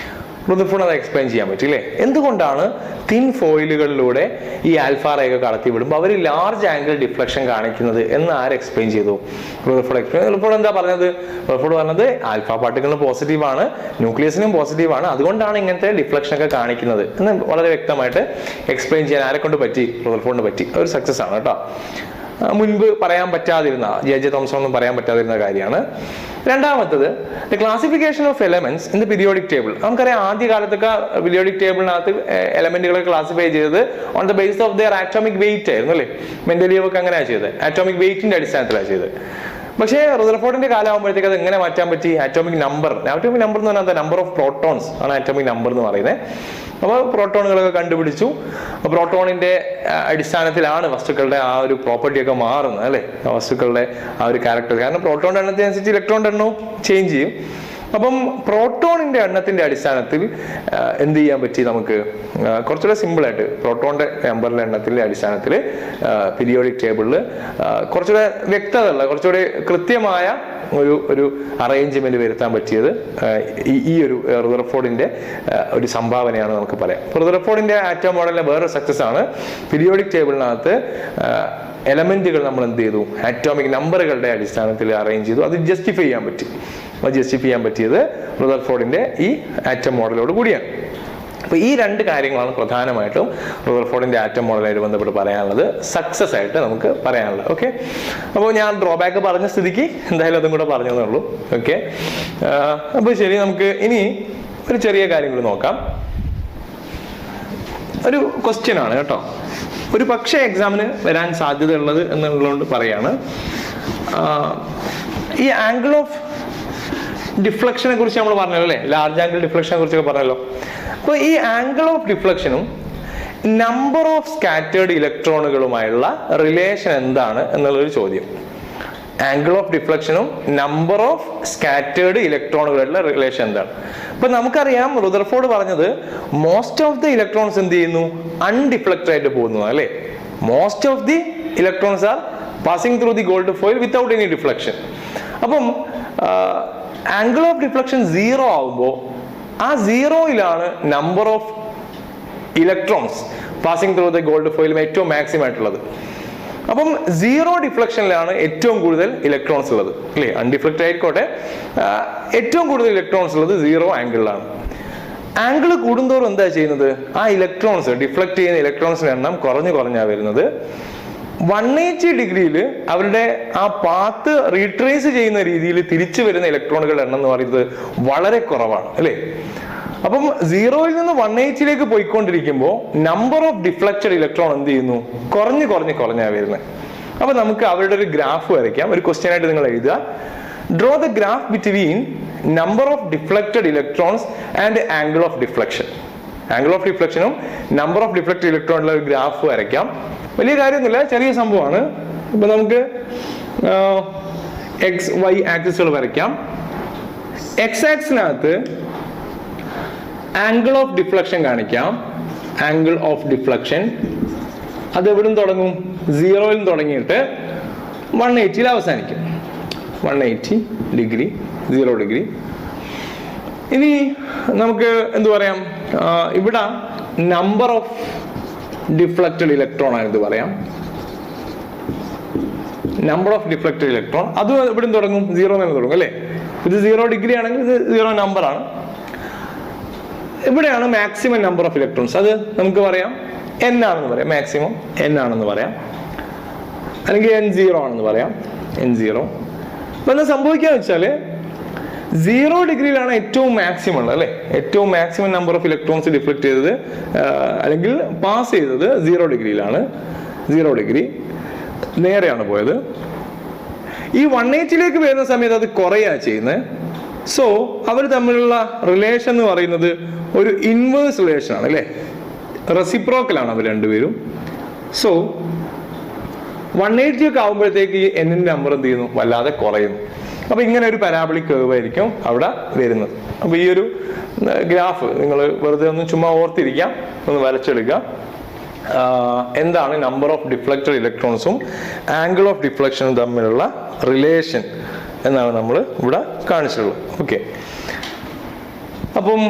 റുദർഫോർഡ് അത് എക്സ്പ്ലെയിൻ ചെയ്യാൻ പറ്റില്ലേ? എന്തുകൊണ്ടാണ് തിൻ ഫോയിലുകളിലൂടെ ഈ ആൽഫ റേയൊക്കെ കടത്തി വിടുമ്പോൾ അവർ ലാർജ് ആംഗിൾ ഡിഫ്ലക്ഷൻ കാണിക്കുന്നത് എന്ന് ആര് എക്സ്പ്ലെയിൻ ചെയ്തു? റുദർഫോർഡ് എന്താ പറഞ്ഞത്? റുദർഫോർഡ് പറഞ്ഞത് ആൽഫ പാർട്ടിക്കിളിന് പോസിറ്റീവ് ആണ്, ന്യൂക്ലിയസിനും പോസിറ്റീവ് ആണ്, അതുകൊണ്ടാണ് ഇങ്ങനത്തെ ഡിഫ്ലക്ഷൻ ഒക്കെ കാണിക്കുന്നത് എന്ന് വളരെ വ്യക്തമായിട്ട് എക്സ്പ്ലെയിൻ ചെയ്യാൻ ആരെ കൊണ്ട് പറ്റി? റുദർഫോർഡിന് പറ്റി. ഒരു സക്സസ് ആണ് കേട്ടോ. മുൻപ് പറയാൻ പറ്റാതിരുന്ന, J.J. തോംസൺ ഒന്നും പറയാൻ പറ്റാതിരുന്ന കാര്യമാണ്. രണ്ടാമത്തത്, the classification of elements in the periodic table. നമുക്കറിയാം ആദ്യ കാലത്തൊക്കെ പീരിയോഡിക് ടേബിളിനകത്ത് എലമെന്റുകളെ ക്ലാസിഫൈ ചെയ്തത് on the basis of their atomic weight ആയിരുന്നു, അല്ലേ? മെന്റലിയോവ് ഒക്കെ അങ്ങനെയാണ് ചെയ്തത്, ആറ്റോമിക് വെയിറ്റിന്റെ അടിസ്ഥാനത്തിലാണ് ചെയ്തത്. പക്ഷേ റുദർഫോർഡിന്റെ കാലമാകുമ്പോഴത്തേക്ക് അത് എങ്ങനെ മാറ്റാൻ പറ്റി? ആറ്റോമിക് നമ്പർ എന്ന് പറഞ്ഞാൽ നമ്പർ ഓഫ് പ്രോട്ടോൺസ് ആണ് ആറ്റോമിക് നമ്പർ എന്ന് പറയുന്നത്. അപ്പോൾ പ്രോട്ടോണുകളൊക്കെ കണ്ടുപിടിച്ചു. പ്രോട്ടോണിന്റെ അടിസ്ഥാനത്തിലാണ് വസ്തുക്കളുടെ ആ ഒരു പ്രോപ്പർട്ടി ഒക്കെ മാറുന്നത് അല്ലെ, വസ്തുക്കളുടെ ആ ഒരു ക്യാരക്ടർ. കാരണം പ്രോട്ടോണിന്റെ എണ്ണത്തിനനുസരിച്ച് ഇലക്ട്രോണിന്റെ എണ്ണവും ചേഞ്ച് ചെയ്യും. അപ്പം പ്രോട്ടോണിന്റെ എണ്ണത്തിന്റെ അടിസ്ഥാനത്തിൽ എന്ത് ചെയ്യാൻ പറ്റി നമുക്ക്? കുറച്ചുകൂടെ സിമ്പിൾ ആയിട്ട് പ്രോട്ടോണിന്റെ നമ്പറിന്റെ എണ്ണത്തിന്റെ അടിസ്ഥാനത്തിൽ പീരിയോഡിക് ടേബിളിൽ കുറച്ചുകൂടെ വ്യക്തത ഉള്ള, കുറച്ചുകൂടെ കൃത്യമായ ഒരു അറേഞ്ച്മെന്റ് വരുത്താൻ പറ്റിയത് ഈ ഒരു റുദർഫോർഡിന്റെ ഒരു സംഭാവനയാണ് നമുക്ക് പറയാം. റുദർഫോർഡിന്റെ ആറ്റം മോഡലിന്റെ വേറൊരു സക്സസ് ആണ് പീരിയോഡിക് ടേബിളിനകത്ത് എലമെന്റുകൾ നമ്മൾ എന്ത് ചെയ്തു? ആറ്റോമിക് നമ്പറുകളുടെ അടിസ്ഥാനത്തിൽ അറേഞ്ച് ചെയ്തു. അത് ജസ്റ്റിഫൈ ചെയ്യാൻ പറ്റിയത് റുദർഫോർഡിന്റെ ഈ ആറ്റം മോഡലോട് കൂടിയാണ്. അപ്പൊ ഈ രണ്ട് കാര്യങ്ങളാണ് പ്രധാനമായിട്ടും റുദർഫോർഡിന്റെ ആറ്റം മോഡലായിട്ട് ബന്ധപ്പെട്ട് പറയാനുള്ളത്, സക്സസ് ആയിട്ട് നമുക്ക് പറയാനുള്ളത്. ഓക്കെ, അപ്പോൾ ഞാൻ ഡ്രോബാക്ക് പറഞ്ഞ സ്ഥിതിക്ക് എന്തായാലും അതും കൂടെ പറഞ്ഞതേ ഉള്ളൂ. ഓക്കെ, അപ്പൊ ശരി, നമുക്ക് ഇനി ഒരു ചെറിയ കാര്യം കൂടി നോക്കാം. ഒരു ക്വസ്റ്റ്യൻ ആണ് കേട്ടോ, ഒരു പക്ഷേ എക്സാമിന് വരാൻ സാധ്യതയുള്ളത് എന്നുള്ളതുകൊണ്ട് പറയാണ്. ഈ ആംഗിൾ ഓഫ് ഡിഫ്ലക്ഷനെ കുറിച്ച് നമ്മൾ പറഞ്ഞല്ലോ അല്ലെ, ലാർജ് ആംഗിൾ ഡിഫ്ലക്ഷനെ കുറിച്ചൊക്കെ പറഞ്ഞല്ലോ. അപ്പോൾ ഈ ആംഗിൾ ഓഫ് ഡിഫ്ലക്ഷനും നമ്പർ ഓഫ് സ്കാറ്റേർഡ് ഇലക്ട്രോണുകളുമായുള്ള റിലേഷൻ എന്താണ് എന്നുള്ളൊരു ചോദ്യം. ആംഗിൾ ഓഫ് ഡിഫ്ലക്ഷനും നമ്പർ ഓഫ് സ്കാറ്റേർഡ് ഇലക്ട്രോണുകളുടെ റിലേഷൻ എന്താണ്? അപ്പൊ നമുക്കറിയാം റുദർഫോർഡ് പറഞ്ഞത് മോസ്റ്റ് ഓഫ് ദി ഇലക്ട്രോൺസ് എന്ത് ചെയ്യുന്നു? അൺഡിഫ്ലക്റ്റഡ് ആയിട്ട് പോകുന്നു അല്ലെ. Most of the electrons are passing through the gold foil without any deflection. അപ്പം ആംഗിൾ ഓഫ് ഡിഫ്ലക്ഷൻ 0 ആവുമ്പോൾ ആ 0യിലാണ് number of electrons passing through the gold ഫോയിലും ഏറ്റവും മാക്സിമം ആയിട്ടുള്ളത്. അപ്പം 0 ഡിഫ്ലക്ഷനിലാണ് ഏറ്റവും കൂടുതൽ ഇലക്ട്രോൺസ് ഉള്ളത് അല്ലേ. അൺഡിഫ്ലക്റ്റഡ് ആയിക്കോട്ടെ, ഏറ്റവും കൂടുതൽ ഇലക്ട്രോൺസ് ഉള്ളത് 0 ആംഗിളിലാണ്. ആംഗിൾ കൂടുന്തോറും എന്താ ചെയ്യുന്നത്? ആ ഇലക്ട്രോൺസ്, ഡിഫ്ലക്ട് ചെയ്യുന്ന ഇലക്ട്രോൺസിന്റെ എണ്ണം കുറഞ്ഞാ വരുന്നത്. 180 ഡിഗ്രിയിൽ അവരുടെ ആ പാത്ത് റീട്രേസ് ചെയ്യുന്ന രീതിയിൽ തിരിച്ചു വരുന്ന ഇലക്ട്രോണുകളുടെ എണ്ണം എന്ന് പറയുന്നത് വളരെ കുറവാണ് അല്ലേ. അപ്പം 0യിൽ നിന്ന് 180ലേക്ക് പോയിക്കൊണ്ടിരിക്കുമ്പോൾ നമ്പർ ഓഫ് ഡിഫ്ലക്റ്റഡ് ഇലക്ട്രോൺ എന്ത് ചെയ്യുന്നു? കുറഞ്ഞാ വരുന്നത്. അപ്പൊ നമുക്ക് അവരുടെ ഒരു ഗ്രാഫ് വരയ്ക്കാം. ഒരു ക്വസ്റ്റ്യൻ ആയിട്ട് നിങ്ങൾ എഴുതുക, draw the graph between number of deflected electrons and angle of deflection. Angle of ഡിഫ്ലക്ഷനും നമ്പർ ഓഫ് ഡിഫ്ലക്റ്റഡ് ഇലക്ട്രോണിലുള്ള ഒരു ഗ്രാഫ് വരയ്ക്കാം. വലിയ കാര്യമൊന്നുമില്ല, ചെറിയ സംഭവമാണ്. ഇപ്പൊ നമുക്ക് XY ആക്സിസുകൾ വരയ്ക്കാം. X ആക്സിനകത്ത് ആംഗിൾ ഓഫ് ഡിഫ്ലക്ഷൻ കാണിക്കാം. ആംഗിൾ ഓഫ് ഡിഫ്ലക്ഷൻ അത് എവിടും തുടങ്ങും? 0യിൽ തുടങ്ങിയിട്ട് 180യിൽ അവസാനിക്കും. 180 ഡിഗ്രി, 0 ഡിഗ്രി. ഇനി നമുക്ക് എന്ത് പറയാം? ഇവിടെ നമ്പർ ഓഫ് ഡിഫ്ലക്റ്റഡ് ഇലക്ട്രോൺ ആണെന്ന് പറയാം. നമ്പർ ഓഫ് ഡിഫ്ലക്റ്റഡ് ഇലക്ട്രോൺ അത് എവിടെ തുടങ്ങും? 0 തന്നെ തുടങ്ങും അല്ലെ. ഇത് 0 ഡിഗ്രി ആണെങ്കിൽ ഇത് 0 നമ്പർ ആണ്. ഇവിടെയാണ് മാക്സിമം നമ്പർ ഓഫ് ഇലക്ട്രോൺസ്. അത് നമുക്ക് പറയാം n ആണെന്ന് പറയാം, മാക്സിമം n ആണെന്ന് പറയാം, അല്ലെങ്കിൽ n0 ആണെന്ന് പറയാം, n0. അപ്പൊ എന്താ സംഭവിക്കാന്ന് വെച്ചാല് 0 ഡിഗ്രിയിലാണ് ഏറ്റവും മാക്സിമം ഉള്ളത് അല്ലെ. ഏറ്റവും maximum number of electrons deflect ചെയ്തത് അല്ലെങ്കിൽ പാസ് ചെയ്തത് 0 ഡിഗ്രിയിലാണ്. 0 ഡിഗ്രി നേരെയാണ് പോയത്. ഈ 180ലേക്ക് വരുന്ന സമയത്ത് അത് കുറയാ ചെയ്യുന്നത്. സോ അവർ തമ്മിലുള്ള റിലേഷൻ എന്ന് പറയുന്നത് ഒരു ഇൻവേഴ്സ് റിലേഷൻ ആണ് അല്ലെ. റെസിപ്രോക്കലാണ് അവർ രണ്ടുപേരും. സോ 180 ഒക്കെ ആകുമ്പോഴത്തേക്ക് ഈ n-ന്റെ നമ്പർ എന്ത് ചെയ്യുന്നു? വല്ലാതെ കുറയുന്നു. അപ്പൊ ഇങ്ങനെ ഒരു പരാബോളിക് കർവ് ആയിരിക്കും അവിടെ വരുന്നത്. അപ്പൊ ഈ ഒരു ഗ്രാഫ് നിങ്ങൾ വെറുതെ ഒന്ന് ചുമ്മാ ഓർത്തിരിക്കാം, ഒന്ന് വരച്ചെടുക്കുക. എന്താണ് നമ്പർ ഓഫ് ഡിഫ്ലക്റ്റഡ് ഇലക്ട്രോൺസും ആംഗിൾ ഓഫ് ഡിഫ്ലക്ഷനും തമ്മിലുള്ള റിലേഷൻ എന്നാണ് നമ്മൾ ഇവിടെ കാണിച്ചിട്ടുള്ളത്. ഓക്കെ, അപ്പം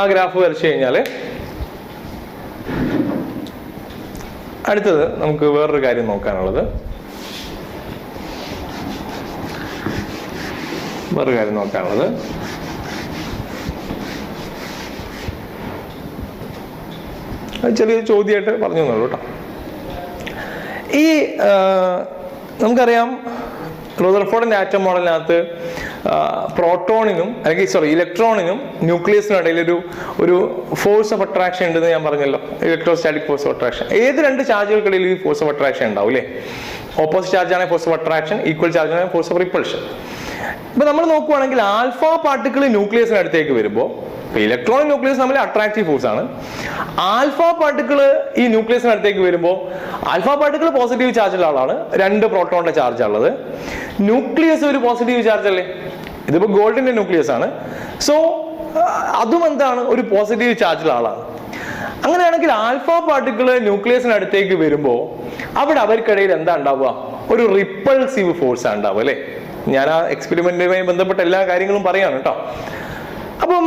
ആ ഗ്രാഫ് വരച്ചു കഴിഞ്ഞാല് അടുത്തത് നമുക്ക് വേറൊരു കാര്യം നോക്കാനുള്ളത്. അത് ചെറിയ ചോദ്യമായിട്ട് പറഞ്ഞു തന്നുള്ളൂ കേട്ടോ. ഈ നമുക്കറിയാം റുദർഫോർഡിന്റെ ആറ്റം മോഡലിനകത്ത് പ്രോട്ടോണിനും അല്ലെങ്കിൽ ഇലക്ട്രോണിനും ന്യൂക്ലിയസിനും ഇടയിൽ ഒരു ഫോഴ്സ് ഓഫ് അട്രാക്ഷൻ ഉണ്ടെന്ന് ഞാൻ പറഞ്ഞല്ലോ, ഇലക്ട്രോസ്റ്റാറ്റിക് ഫോഴ്സ് ഓഫ് അട്രാക്ഷൻ. ഏത് രണ്ട് ചാർജുകൾക്കിടയിൽ ഈ ഫോഴ്സ് ഓഫ് അട്രാക്ഷൻ ഉണ്ടാവും അല്ലേ? ഓപ്പോസിറ്റ് ചാർജ് ആണെങ്കിൽ force of attraction, equal charge ആണെങ്കിൽ ഫോഴ്സ് ഓഫ് റിപ്പൾഷൻ. ഇപ്പൊ നമ്മൾ നോക്കുവാണെങ്കിൽ ആൽഫ പാർട്ടിക്കിൾ ന്യൂക്ലിയസിനടുത്തേക്ക് വരുമ്പോൾ ഇലക്ട്രോൺ ന്യൂക്ലിയസ് തമ്മിൽ അട്രാക്റ്റീവ് ഫോഴ്സ് ആണ്. ആൽഫ പാർട്ടിക്കിൾ ഈ ന്യൂക്ലിയസിനടുത്തേക്ക് വരുമ്പോൾ ആൽഫ പാർട്ടിക്കിൾ പോസിറ്റീവ് ചാർജുള്ള ആളാണ്, 2 പ്രോട്ടോണിന്റെ ചാർജ് ഉള്ളത്. ന്യൂക്ലിയസ് ഒരു പോസിറ്റീവ് ചാർജ് അല്ലേ? ഇതിപ്പോ ഗോൾഡിന്റെ ന്യൂക്ലിയസ് ആണ്. സോ അതും എന്താണ്, ഒരു പോസിറ്റീവ് ചാർജുള്ള ആളാണ്. അങ്ങനെയാണെങ്കിൽ ആൽഫ പാർട്ടിക്കിൾ ന്യൂക്ലിയസിനടുത്തേക്ക് വരുമ്പോൾ അവിടെ അവർക്കിടയിൽ എന്താ ഉണ്ടാവുക? ഒരു റിപ്പൾസീവ് ഫോഴ്സ് ആണ് ഉണ്ടാവുക അല്ലെ? ഞാൻ ആ എക്സ്പെരിമെന്റുമായി ബന്ധപ്പെട്ട എല്ലാ കാര്യങ്ങളും പറയാണ് കേട്ടോ. അപ്പം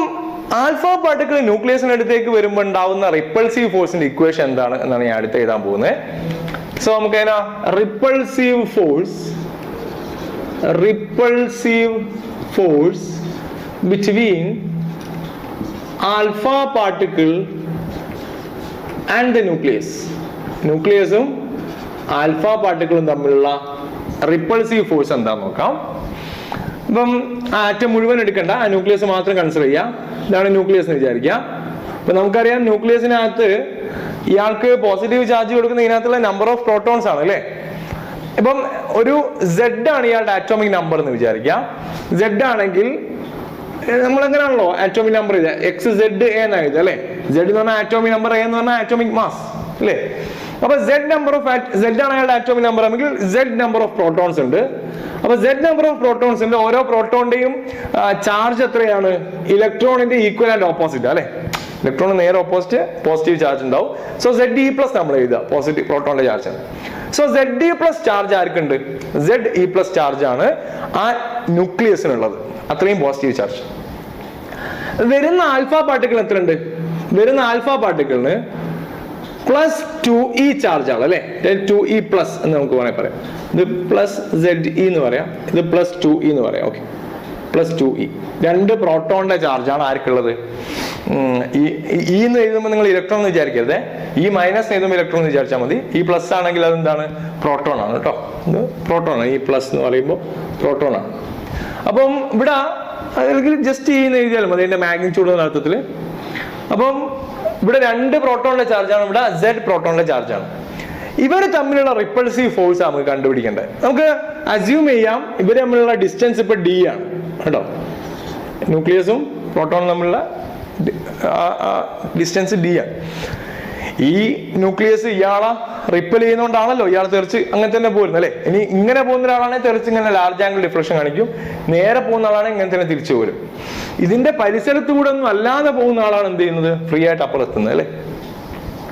ആൽഫ പാർട്ടിക്കിൾ ന്യൂക്ലിയസിനടുത്തേക്ക് വരുമ്പോൾ ഉണ്ടാവുന്ന റിപ്പൾസീവ് ഫോഴ്സിന്റെ ഇക്വേഷൻ എന്താണ് എന്നാണ് ഞാൻ അടുത്ത് എഴുതാൻ പോകുന്നത്. സോ നമുക്ക് അതിനാ repulsive force between alpha particle and the ന്യൂക്ലിയസും ആൽഫ പാർട്ടിക്കിളും തമ്മിലുള്ള റിപ്പൾസീവ് ഫോഴ്സ് എന്താന്ന് നോക്കാം. ഇപ്പം ആറ്റം മുഴുവൻ എടുക്കണ്ട, ആ ന്യൂക്ലിയസ് മാത്രം കൺസിഡർ ചെയ്യാം. ഇതാണ് ന്യൂക്ലിയസ് എന്ന് വിചാരിക്കുക. അപ്പൊ നമുക്കറിയാം ന്യൂക്ലിയസിനകത്ത് ഇയാൾക്ക് പോസിറ്റീവ് ചാർജ് കൊടുക്കുന്ന ഇതിനകത്തുള്ള നമ്പർ ഓഫ് പ്രോട്ടോൺസ് ആണ് അല്ലെ? ഇപ്പം ഒരു Z ആണ് ഇയാളുടെ ആറ്റോമിക് നമ്പർ എന്ന് വിചാരിക്കുക. Z ആണെങ്കിൽ നമ്മൾ എങ്ങനെയാണല്ലോ ആറ്റോമിക് നമ്പർ ഇത് XZ എന്നായത് അല്ലെ? Z എന്ന് പറഞ്ഞാൽ ആറ്റോമിക് നമ്പർ, A എന്ന് പറഞ്ഞാൽ ആറ്റോമിക് മാസ് അല്ലെ? അപ്പൊ Z ആണ് അയാളുടെ ആറ്റോമിക് നമ്പർ ആണെങ്കിൽ Z നമ്പർ ഓഫ് പ്രോട്ടോൺസ് ഉണ്ട്. അപ്പൊ Z നമ്പർ ഓഫ് പ്രോട്ടോൺസ് ഉണ്ട്. ഓരോ പ്രോട്ടോണിന്റെയും ചാർജ് എത്രയാണ്? ഇലക്ട്രോണിന്റെ ഈക്വൽ ആൻഡ് ഓപ്പോസിറ്റ് അല്ലെ? ഇലക്ട്രോൺ നേരെ ഓപ്പോസിറ്റ് പോസിറ്റീവ് ചാർജ് ഉണ്ടാവും. സോ ZE പ്ലസ് നമ്മൾ എഴുതുക, പോസിറ്റീവ് പ്രോട്ടോണിന്റെ ചാർജ് ആണ്. സോ ZE പ്ലസ് ചാർജ് ആർക്കുണ്ട്? ZE പ്ലസ് ചാർജ് ആണ് ആ ന്യൂക്ലിയസിനുള്ളത്, അത്രയും പോസിറ്റീവ് ചാർജ്. വരുന്ന ആൽഫ പാർട്ടിക്കിൾ എത്ര ഉണ്ട്? വരുന്ന ആൽഫ പാർട്ടിക്കിളിന് പ്ലസ് 2e ചാർജ് ആണ് അല്ലെ? 2e പ്ലസ് എന്ന് നമുക്ക് വേണമെങ്കിൽ പറയാം. ഇത് പ്ലസ് ZE എന്ന് പറയാം, ഇത് പ്ലസ് 2e എന്ന് പറയാം. Okay, plus 2e. 2 പ്രോട്ടോണിന്റെ ചാർജാണ് ആർക്കുള്ളത്? ഈ എന്ന് എഴുതുമ്പോൾ നിങ്ങൾ ഇലക്ട്രോൺ എന്ന് വിചാരിക്കരുത്. ഈ മൈനസ് എഴുതുമ്പോൾ ഇലക്ട്രോൺ എന്ന് വിചാരിച്ചാൽ മതി. ഈ പ്ലസ് ആണെങ്കിൽ അതെന്താണ്? പ്രോട്ടോൺ ആണ് കേട്ടോ. ഇത് പ്രോട്ടോൺ ആണ്. ഈ പ്ലസ് എന്ന് പറയുമ്പോൾ പ്രോട്ടോൺ ആണ്. അപ്പം ഇവിടെ ജസ്റ്റ് ഈ എന്ന് എഴുതിയാലും മതി, അതിന്റെ മാഗ്നിറ്റ്യൂഡ് എന്ന അർത്ഥത്തിൽ. അപ്പം ഇവിടെ 2 പ്രോട്ടോണിന്റെ ചാർജാണ്, ഇവിടെ Z പ്രോട്ടോണിന്റെ ചാർജാണ്. ഇവർ തമ്മിലുള്ള റിപ്പൾസീവ് ഫോഴ്സ് നമുക്ക് കണ്ടുപിടിക്കേണ്ടത്. നമുക്ക് അസ്യൂം ചെയ്യാം ഇവർ തമ്മിലുള്ള ഡിസ്റ്റൻസ് ഇപ്പൊ D ആണ് കേട്ടോ. ന്യൂക്ലിയസും പ്രോട്ടോണും തമ്മിലുള്ള ഡിസ്റ്റൻസ് D ആണ്. ഈ ന്യൂക്ലിയസ് ഇയാളെ റിപ്പൽ ചെയ്യുന്നതുകൊണ്ടാണല്ലോ ഇയാൾ തെറിച്ച് അങ്ങനെ തന്നെ പോരുന്നത് അല്ലെ? ഇനി ഇങ്ങനെ പോകുന്ന ഒരാളാണെങ്കിൽ തെറിച്ച് ഇങ്ങനെ ലാർജ് ആംഗിൾ ഡിഫ്ലക്ഷൻ കാണിക്കും. നേരെ പോകുന്ന ആളാണെങ്കിൽ ഇങ്ങനെ തന്നെ തിരിച്ചു പോരും. ഇതിന്റെ പരിസരത്തുകൂടെ ഒന്നും അല്ലാതെ പോകുന്ന ആളാണ് എന്ത് ചെയ്യുന്നത്? ഫ്രീ ആയിട്ട് അപ്പുറത്തുന്നത് അല്ലെ?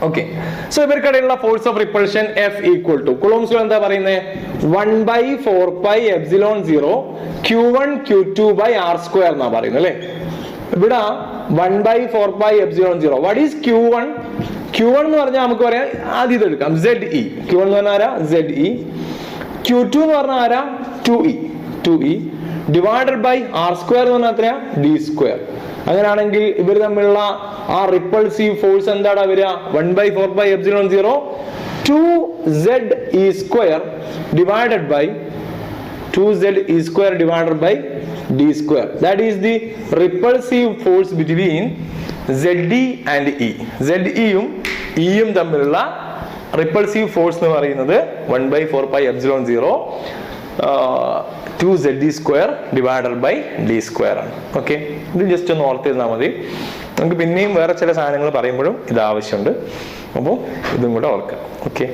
ഓക്കെ, സോ ഇവർക്കിടയിലുള്ള force of repulsion F equal to Coulomb's എന്താ പറയുന്നത്? 1/4πε0 Q1 Q2 R² എന്നാ പറയുന്നത് അല്ലെ? ഇവിടെ 1/4πε0. What is Q1? Q1 എന്ന് പറഞ്ഞാൽ നമുക്ക് പറയാം, ആദ്യം ഇതെടുക്കാം, ZE. Q1 എന്ന് പറഞ്ഞാൽ ആരാ? ZE. Q2 എന്ന് പറഞ്ഞാൽ ആരാ? 2E ഡിവൈഡഡ് ബൈ R² എന്ന് പറഞ്ഞാൽ എത്രയാ? D². അങ്ങനെയാണെങ്കിൽ ഇവർ തമ്മിലുള്ള ആ റിപ്പൾസീവ് ഫോഴ്സ് എന്താണ് വരിക? 1/4πε0 2ZE² divided by 2ZE² divided by D². That is the repulsive force between ZE and E. ZE-യും E-യും തമ്മിലുള്ള റിപ്പൾസീവ് ഫോഴ്സ് എന്ന് പറയുന്നത് 1/4πε0 2ZE² divided by D² ആണ്. ഓക്കെ, ഇത് ജസ്റ്റ് ഒന്ന് ഓർത്ത് ചെയ്താൽ മതി. നമുക്ക് പിന്നെയും വേറെ ചില സാധനങ്ങൾ പറയുമ്പോഴും ഇത് ആവശ്യമുണ്ട്. അപ്പോൾ ഇതും കൂടെ ഓർക്കാം. ഓക്കെ.